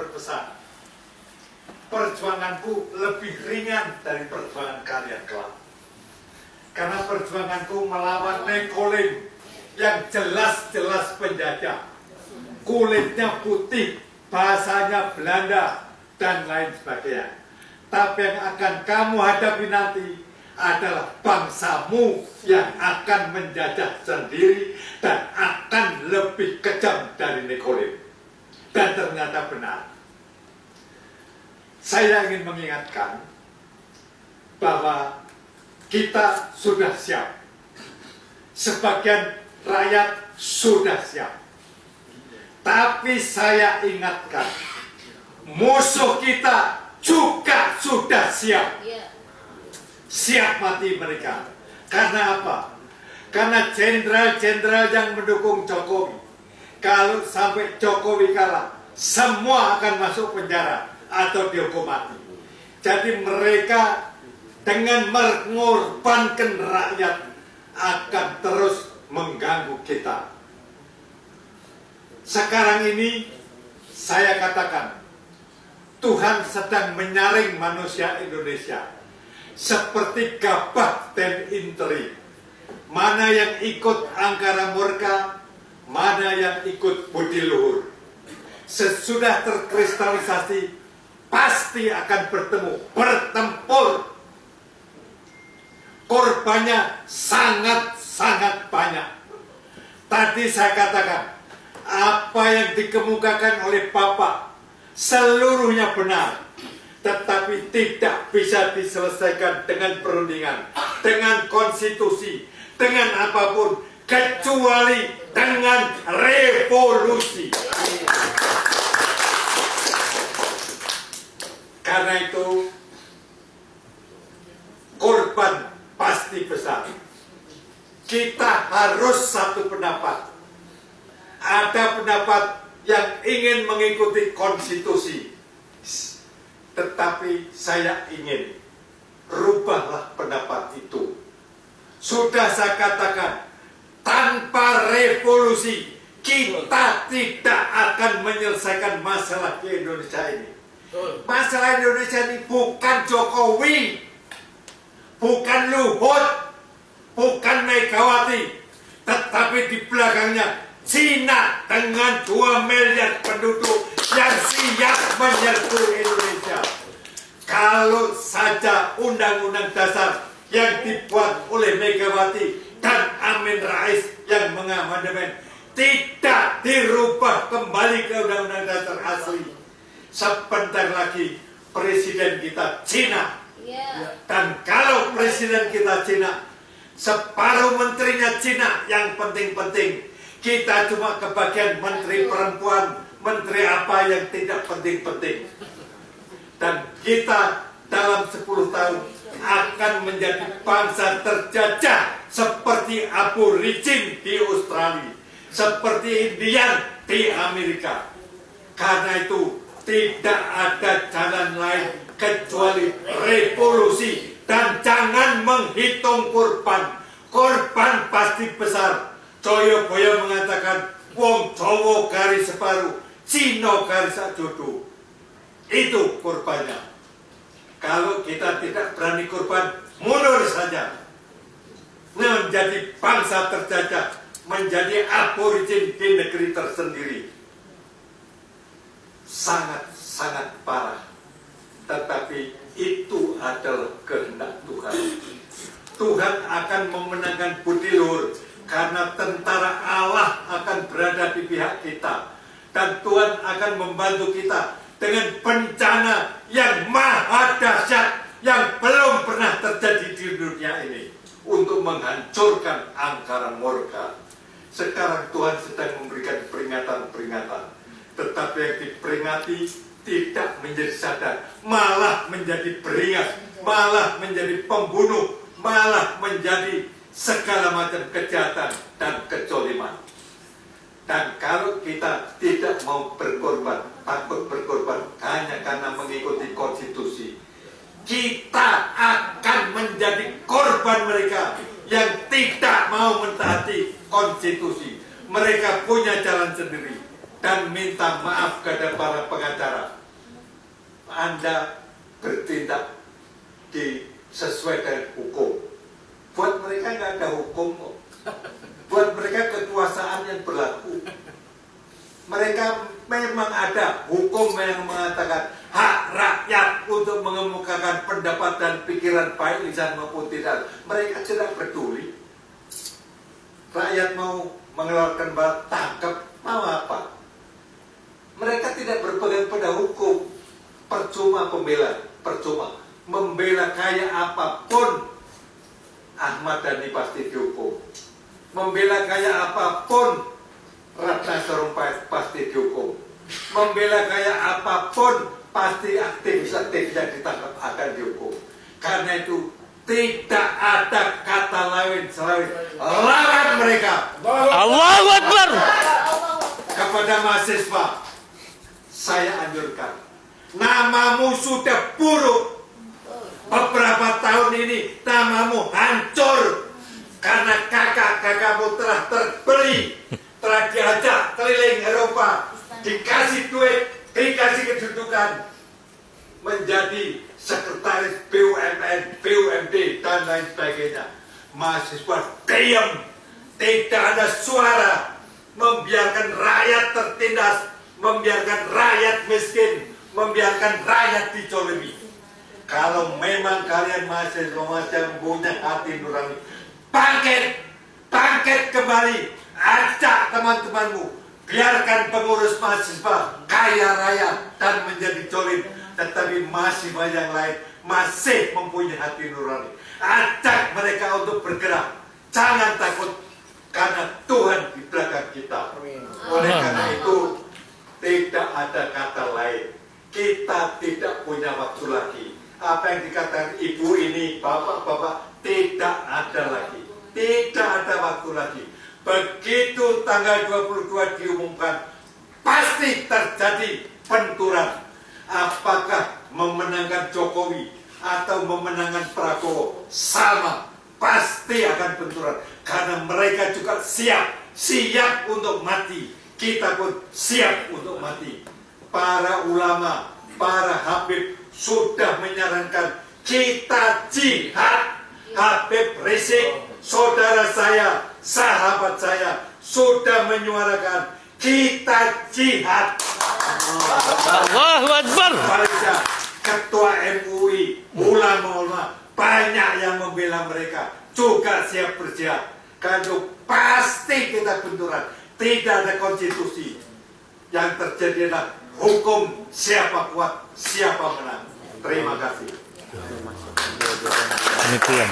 berpesan, perjuanganku lebih ringan dari perjuangan kalian kelak. Karena perjuanganku melawan Nekolim yang jelas-jelas penjajah. Kulitnya putih, bahasanya Belanda, dan lain sebagainya. Tapi yang akan kamu hadapi nanti adalah bangsamu yang akan menjajah sendiri dan akan lebih kejam dari Nekolim. Dan ternyata benar. Saya ingin mengingatkan bahwa kita sudah siap. Sebagian rakyat sudah siap. Tapi saya ingatkan, musuh kita juga sudah siap. Siap mati mereka. Karena apa? Karena jenderal-jenderal yang mendukung Jokowi, kalau sampai Jokowi kalah, semua akan masuk penjara atau dihukum mati. Jadi mereka dengan mengorbankan rakyat akan terus mengganggu kita. Sekarang ini saya katakan, Tuhan sedang menyaring manusia Indonesia seperti gabah dan interi. Mana yang ikut angkara murka, mana yang ikut budi luhur. Sesudah terkristalisasi, pasti akan bertemu, bertempur. Korbannya sangat-sangat banyak. Tadi saya katakan, apa yang dikemukakan oleh Bapak seluruhnya benar, tetapi tidak bisa diselesaikan dengan perundingan, dengan konstitusi, dengan apapun, kecuali dengan revolusi. Karena itu, korban pasti besar. Kita harus satu pendapat. Ada pendapat yang ingin mengikuti konstitusi, tetapi saya ingin rubahlah pendapat itu. Sudah saya katakan, tanpa revolusi kita tidak akan menyelesaikan masalah di Indonesia ini. Masalah Indonesia ini bukan Jokowi, bukan Luhut, bukan Megawati, tetapi di belakangnya Cina dengan 2 miliar penduduk yang siap menyerbu Indonesia. Kalau saja undang-undang dasar yang dibuat oleh Megawati dan Amin Rais yang mengamandemen tidak dirubah kembali ke undang-undang dasar asli, sebentar lagi presiden kita Cina. Dan kalau presiden kita Cina, separuh menterinya Cina yang penting-penting, kita cuma kebagian menteri perempuan, menteri apa yang tidak penting-penting. Dan kita dalam 10 tahun akan menjadi bangsa terjajah seperti aborigin di Australia, seperti Indian di Amerika. Karena itu tidak ada jalan lain kecuali revolusi, dan jangan menghitung korban. Korban pasti besar. Joyoboyo mengatakan, wong Jawa garis separuh, Cina garis sajodo. Itu korbannya. Kalau kita tidak berani korban, mundur saja. Menjadi bangsa terjajah, menjadi aborigin di negeri tersendiri. Sangat-sangat parah. Tetapi itu adalah kehendak Tuhan. Tuhan akan memenangkan budi luhur, karena tentara Allah akan berada di pihak kita. Dan Tuhan akan membantu kita dengan bencana yang maha dahsyat yang belum pernah terjadi di dunia ini, untuk menghancurkan angkara murka. Sekarang Tuhan sedang memberikan peringatan-peringatan, tetapi yang diperingati tidak menjadi sadar, malah menjadi beringas, malah menjadi pembunuh, malah menjadi segala macam kejahatan dan kezaliman. Dan kalau kita tidak mau berkorban, takut berkorban hanya karena mengikuti konstitusi, kita akan menjadi korban mereka yang tidak mau mentaati konstitusi. Mereka punya jalan sendiri. Dan minta maaf kepada para pengacara, Anda bertindak sesuai dengan hukum. Buat mereka nggak ada hukum kok. Buat mereka kekuasaan yang berlaku. Mereka memang ada hukum yang mengatakan hak rakyat untuk mengemukakan pendapat dan pikiran baik lisan maupun tidak. Mereka tidak peduli. Rakyat mau mengeluarkan bala tangkap, mau apa? Mereka tidak berpegang pada hukum. Percuma pembela, percuma. Membela kayak apapun, Ahmad Dhani pasti dihukum. Membela kayak apapun, Ratna Sarumpait pasti dihukum. Membela kayak apapun, pasti aktivis-aktivis yang ditangkap akan dihukum. Karena itu tidak ada kata lain selain lawan mereka. Allahu Akbar. Kepada mahasiswa, saya anjurkan, namamu sudah buruk. Beberapa tahun ini namamu hancur karena kakak-kakakmu telah terbeli, telah diajak keliling Eropa, dikasih duit, dikasih kedudukan, menjadi sekretaris BUMN, BUMD, dan lain sebagainya. Mahasiswa diam, tidak ada suara, membiarkan rakyat tertindas, membiarkan rakyat miskin, membiarkan rakyat dizolimi. Kalau memang kalian mahasiswa punya hati nurani, bangkit kembali, ajak teman-temanmu, biarkan pengurus mahasiswa kaya raya dan menjadi zolim, tetapi mahasiswa yang lain masih mempunyai hati nurani. Ajak mereka untuk bergerak, jangan takut, karena Tuhan di belakang kita. Oleh karena itu, tidak ada kata lain. Kita tidak punya waktu lagi. Apa yang dikatakan ibu ini, bapak-bapak, tidak ada lagi. Tidak ada waktu lagi. Begitu tanggal 22 diumumkan, pasti terjadi benturan. Apakah memenangkan Jokowi atau memenangkan Prabowo, sama, pasti akan benturan. Karena mereka juga siap untuk mati. Kita pun siap untuk mati. Para ulama, para habib sudah menyarankan kita jihad. Habib Rizik, saudara saya, sahabat saya, sudah menyuarakan kita jihad. Allahu Akbar. Ketua MUI, ulama-ulama banyak yang membela mereka, juga siap berjihad. Karena pasti kita benturan. Tidak ada konstitusi. Yang terjadi adalah hukum, siapa kuat, siapa menang. Terima kasih. Demikian.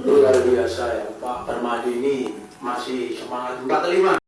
Luar biasa ya, Pak Permadi ini masih semangat 45.